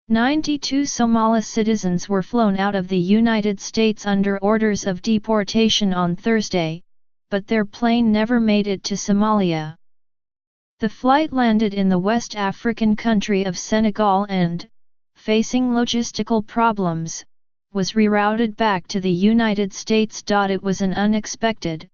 92 Somali citizens were flown out of the United States under orders of deportation on Thursday, but their plane never made it to Somalia. The flight landed in the West African country of Senegal and, facing logistical problems, was rerouted back to the United States. It was an unexpected,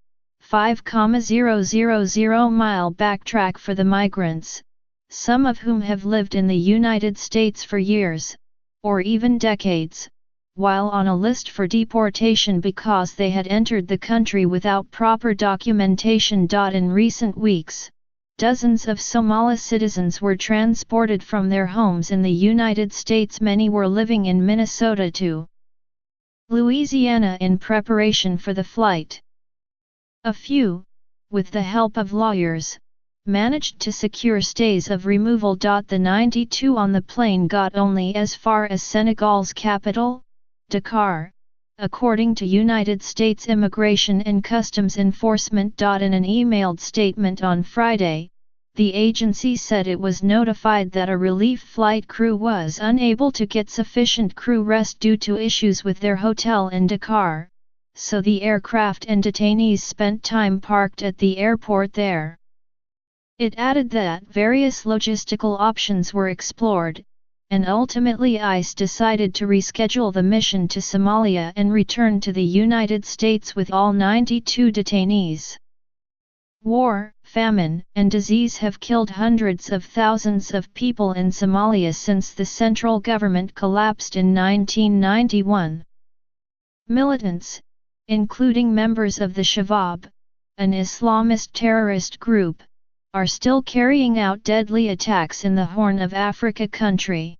5,000-mile backtrack for the migrants, some of whom have lived in the United States for years, or even decades, while on a list for deportation because they had entered the country without proper documentation. In recent weeks, dozens of Somali citizens were transported from their homes in the United States. Many were living in Minnesota to Louisiana in preparation for the flight. A few, with the help of lawyers, managed to secure stays of removal. The 92 on the plane got only as far as Senegal's capital, Dakar, according to United States Immigration and Customs Enforcement. In an emailed statement on Friday, the agency said it was notified that a relief flight crew was unable to get sufficient crew rest due to issues with their hotel in Dakar, so the aircraft and detainees spent time parked at the airport there. It added that various logistical options were explored, and ultimately ICE decided to reschedule the mission to Somalia and return to the United States with all 92 detainees. War, famine, and disease have killed hundreds of thousands of people in Somalia since the central government collapsed in 1991. Militants, including members of the Shabab, an Islamist terrorist group, are still carrying out deadly attacks in the Horn of Africa country.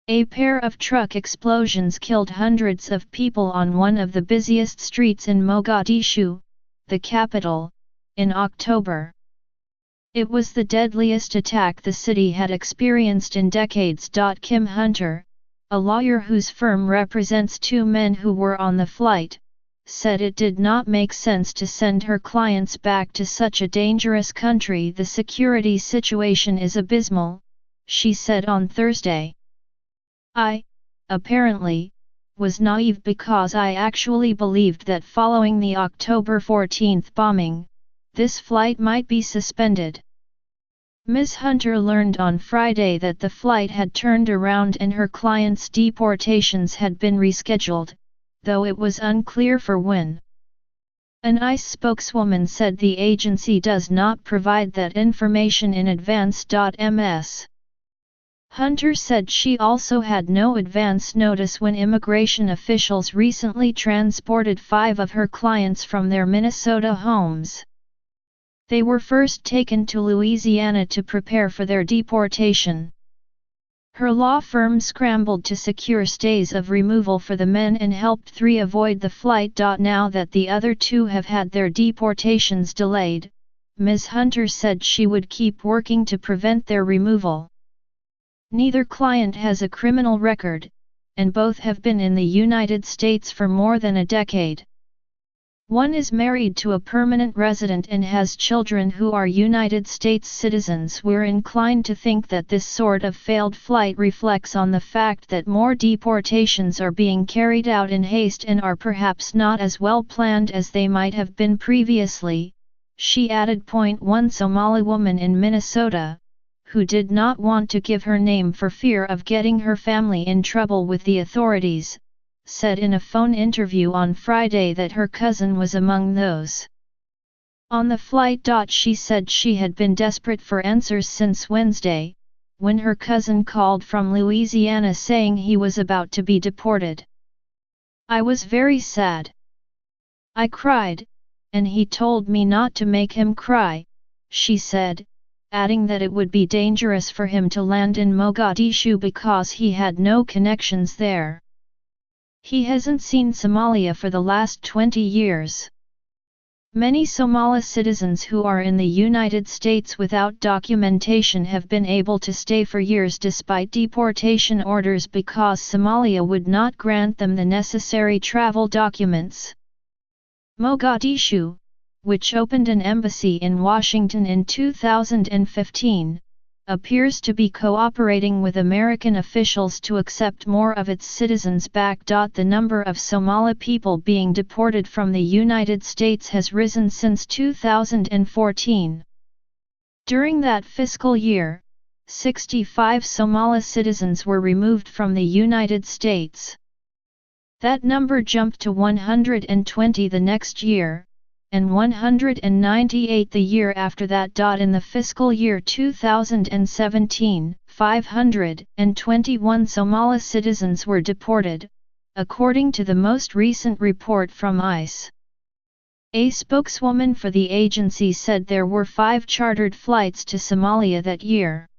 A pair of truck explosions killed hundreds of people on one of the busiest streets in Mogadishu, the capital, in October. It was the deadliest attack the city had experienced in decades. Kim Hunter, a lawyer whose firm represents two men who were on the flight, said it did not make sense to send her clients back to such a dangerous country. The security situation is abysmal, she said on Thursday. I, apparently, was naive because I actually believed that following the October 14 bombing, this flight might be suspended. Ms. Hunter learned on Friday that the flight had turned around and her clients' deportations had been rescheduled, though it was unclear for when. An ICE spokeswoman said the agency does not provide that information in advance. Ms. Hunter said she also had no advance notice when immigration officials recently transported 5 of her clients from their Minnesota homes. They were first taken to Louisiana to prepare for their deportation. Her law firm scrambled to secure stays of removal for the men and helped 3 avoid the flight. Now that the other 2 have had their deportations delayed, Ms. Hunter said she would keep working to prevent their removal. Neither client has a criminal record, and both have been in the United States for more than a decade. One is married to a permanent resident and has children who are United States citizens. We're inclined to think that this sort of failed flight reflects on the fact that more deportations are being carried out in haste and are perhaps not as well planned as they might have been previously, she added. One Somali woman in Minnesota, who did not want to give her name for fear of getting her family in trouble with the authorities, said in a phone interview on Friday that her cousin was among those on the flight. She said she had been desperate for answers since Wednesday, when her cousin called from Louisiana saying he was about to be deported. I was very sad. I cried, and he told me not to make him cry, she said, adding that it would be dangerous for him to land in Mogadishu because he had no connections there. He hasn't seen Somalia for the last 20 years. Many Somali citizens who are in the United States without documentation have been able to stay for years despite deportation orders because Somalia would not grant them the necessary travel documents. Mogadishu, which opened an embassy in Washington in 2015, appears to be cooperating with American officials to accept more of its citizens back. The number of Somali people being deported from the United States has risen since 2014. During that fiscal year, 65 Somali citizens were removed from the United States. That number jumped to 120 the next year, and 198 the year after that. In the fiscal year 2017, 521 Somali citizens were deported, according to the most recent report from ICE. A spokeswoman for the agency said there were 5 chartered flights to Somalia that year.